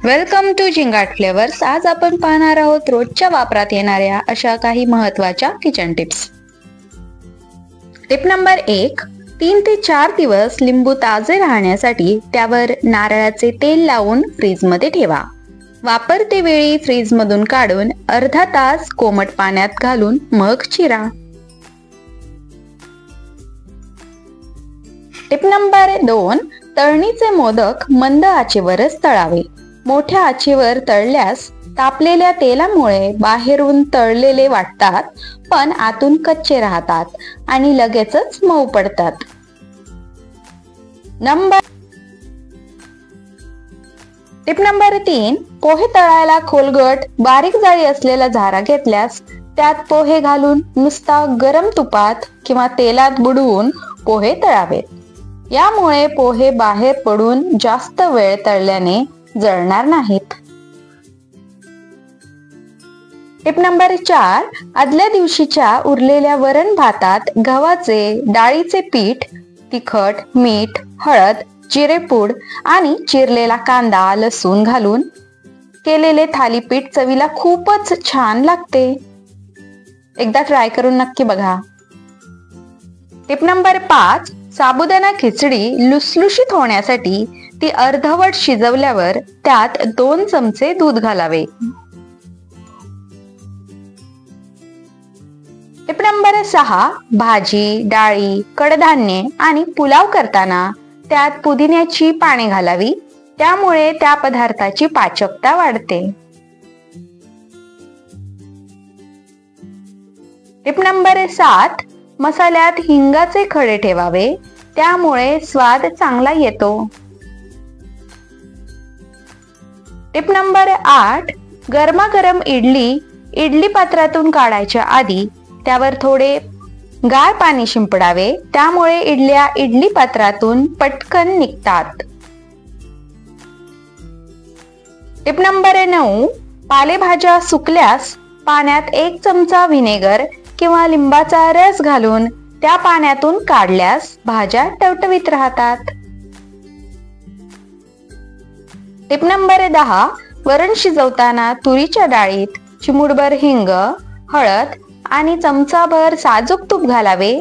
Welcome to Zingaat flavours. आज आपण पाहणार आहोत रोजच्या वापरात येणाऱ्या अशा काही महत्त्वाच्या किचन टिप्स. Tip number 1. 3 ते 4 दिवस लिंबू ताजे राहण्यासाठी त्यावर नारळाचे तेल लावून फ्रीजमध्ये ठेवा. वापरते वेळी फ्रीजमधून काढून अर्धा तास कोमट पाण्यात घालून मग चिरा. Tip number 2. तळणीचे मोदक मंद आचेवरच तळावे. मोठ्या आचेवर तळल्यास तापलेल्या तेलामुळे बाहेरून तळलेले वाटतात पण आतून कच्चे राहतात आणि लगेचच मऊ पडतात. Tip number 3. पोहे तळायला खोलगट बारीक जाळी असलेला झारा घेतल्यास त्यात पोहे घालून नुसता गरम तुपात किंवा तेलात बुडवून पोहे तळावेत. यामुळे पोहे बाहेर पडून जास्त वेळ तळल्याने जळणार नाहीत. Tip number 4. आदल्या दिवशीच्या उरलेल्या वरण भातात गव्हाचे डाळीचे पीठ, तिखट, मीठ, हळद, जिरेपूड आणि चिरलेला कांदा, लसूण घालून केलेले थालीपीठ चवीला खूपच छान लागते. एकदा ट्राय करून नक्की बघा. Tip number 5. साबुदाणा खिचडी लुसलुशीत होण्यासाठी ती अर्धवट शिजवल्यावर त्यात 2 चमचे दूध घालावे. Tip number 6. भाजी, डाळी, कडधान्ये आणि पुलाव करताना त्यात पुदिन्याची पाने घालावी. त्यामुळे त्या पदार्थाची पाचकता वाढते. Tip number 7. मसाल्यात हिंगाचे खडे ठेवावे. त्यामुळे स्वाद चांगला येतो. Tip number 8. गरमागरम इडली पात्रातून काढायच्या आधी त्यावर थोडे गार पाणी शिंपडावे. त्यामुळे इडल्या इडली पात्रातून पटकन निघतात. Tip number 9. पालेभाज्या सुकल्यास पाण्यात 1 चमचा व्हिनेगर किंवा लिंबाचा रस घालून त्या पाण्यातून काढल्यास भाज्या टवटवीत राहतात. Tip number 10. वरण शिजवताना तुरीच्या डाळीत चिमूटभर हिंग, हळद आणि चमचाभर साजूक तूप घालावे.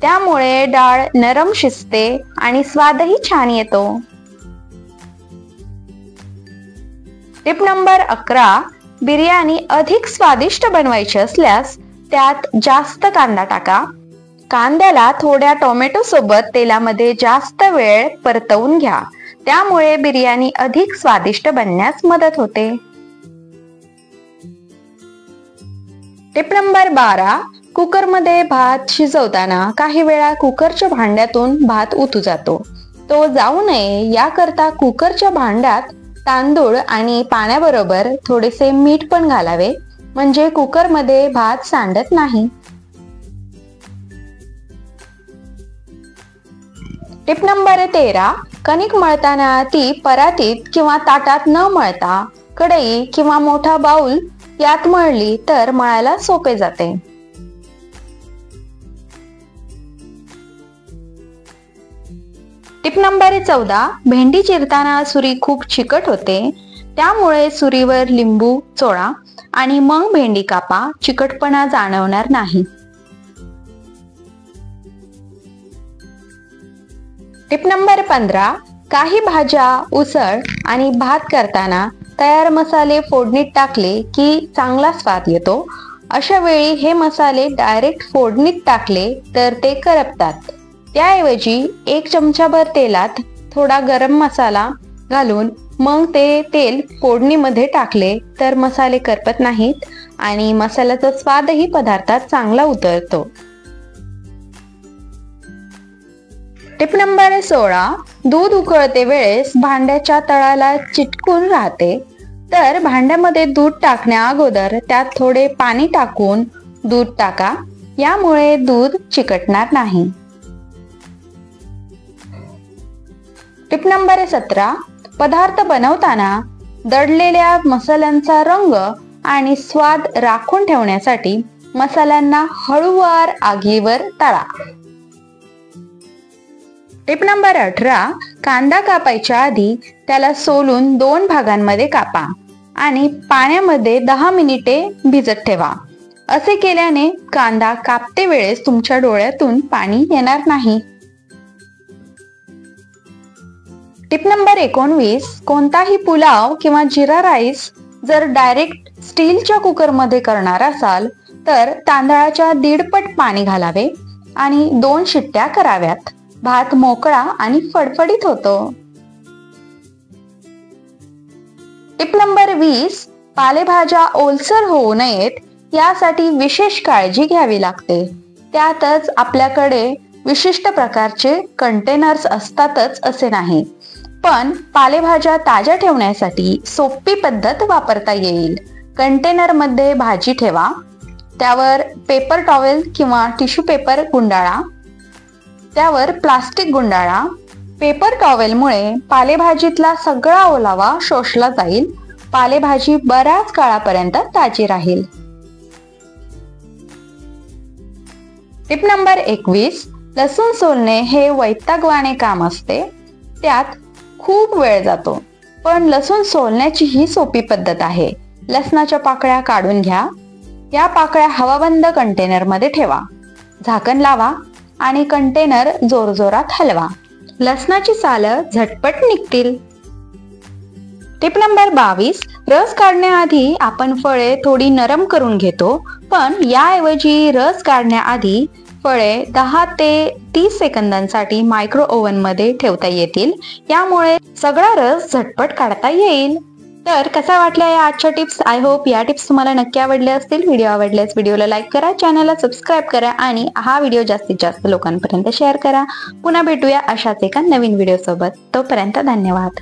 त्यामुळे डाळ नरम शिजते आणि स्वादही छान येतो. Tip number 11. बिर्याणी अधिक स्वादिष्ट बनवायची असल्यास त्यात जास्त कांदा टाका. कांद्याला थोड्या टोमॅटो सोबत तेलामध्ये जास्त वेळ परतवून घ्या. त्यामुळे बिर्याणी अधिक स्वादिष्ट बनण्यास मदत होते. Tip number 12. कुकरमध्ये भात शिजवताना काही वेळा कुकरच्या भांड्यातून भात उतू जातो. तो जाऊ नये याकरता कुकरच्या भांड्यात तांदूळ आणि पाण्याबरोबर थोडेसे मीठ पण घालावे. म्हणजे कुकरमध्ये भात सांडत नाही. Tip number 13. कणिक मळताना ती परातीत किंवा ताटात न मळता कढई किंवा मोठा बाउल यात मळली तर मळायला सोपे जाते. Tip number 14. भेंडी चिरताना सुरी खूप चिकट होते. त्यामुळे सुरीवर लिंबू चोळा आणि मग भेंडी कापा. चिकटपणा जाणवणार नाही. Tip number 15. काही भाज्या, उसळ आणि भात करताना तयार मसाले फोडणीत टाकले की चांगला स्वाद येतो. अशा वेळी हे मसाले डायरेक्ट फोडणीत टाकले तर ते करपतात. त्याऐवजी 1 चमचाभर तेलात थोडा गरम मसाला घालून मग ते तेल फोडणीमध्ये टाकले तर मसाले करपत नाहीत आणि मसाल्याचा स्वादही पदार्थात चांगला उतरतो. Tip number 16. दूध उकळते वेळेस भांड्याच्या तळाला चिटकून राहते. तर भांड्यामध्ये दूध टाकण्या अगोदर त्यात थोडे पाणी टाकून दूध टाका. यामुळे दूध चिकटणार नाही. Tip number 17. पदार्थ बनवताना दडलेल्या मसाल्यांचा रंग आणि स्वाद राखून ठेवण्यासाठी मसाल्यांना हळूवार आगीवर तळा. Tip number 18. कांदा कापायच्या आधी त्याला सोलून 2 भागांमध्ये कापा आणि पाण्यामध्ये 10 मिनिटे भिजत ठेवा. असे केल्याने कांदा कापते वेळेस तुमच्या डोळ्यातून पाणी येणार नाही. टिप नंबर 19, कोणताही पुलाव किंवा जिरा राईस जर डायरेक्ट स्टीलच्या कुकरमध्ये करणार असाल तर तांदळाच्या 1.5 पट पाणी घालावे आणि 2 शिट्ट्या कराव्यात. भात मोकळा आणि फडफडीत होतो. टिप नंबर 20, पालेभाज्या ओलसर होऊ नयेत यासाठी विशेष काळजी घ्यावी लागते. त्यातच आपल्याकडे विशिष्ट प्रकारचे कंटेनर्स असतातच असे नाही, पण पालेभाज्या ताज्या ठेवण्यासाठी सोपी पद्धत वापरता येईल. कंटेनर मध्ये भाजी ठेवा, त्यावर पेपर टॉवेल किंवा टिश्यू पेपर गुंडाळा, त्यावर प्लास्टिक गुंडाळा. पेपर टॉवेलमुळे पालेभाजीतला सगळा ओलावा शोषला जाईल. पालेभाजी बऱ्याच काळापर्यंत ताजी राहील. टिप नंबर 21, लसूण सोलणे हे वैतागवाणे काम असते. त्यात खूप वेळ जातो, पण लसूण सोलण्याची ही सोपी पद्धत आहे. लसणाच्या पाकळ्या काढून घ्या. या पाकळ्या हवाबंद कंटेनर मध्ये ठेवा. झाकण लावा आणि कंटेनर जोरजोरात हलवा. लसणाची सालं झटपट निघतील. टिप नंबर 22, रस काढण्याआधी आपण फळे थोडी नरम करून घेतो, पण याऐवजी रस काढण्याआधी फळे 10 ते 30 सेकंदांसाठी मायक्रो ओव्हन मध्ये ठेवता येतील. यामुळे सगळा रस झटपट काढता येईल. तर कसा वाटल्या या आजच्या टिप्स? आय होप या टिप्स तुम्हाला नक्की आवडल्या असतील. व्हिडिओ आवडल्यास व्हिडिओला लाईक करा, चॅनलला सबस्क्राईब करा आणि हा व्हिडिओ जास्तीत जास्त लोकांपर्यंत शेअर करा. पुन्हा भेटूया अशाच एका नवीन व्हिडिओ सोबत. तोपर्यंत धन्यवाद.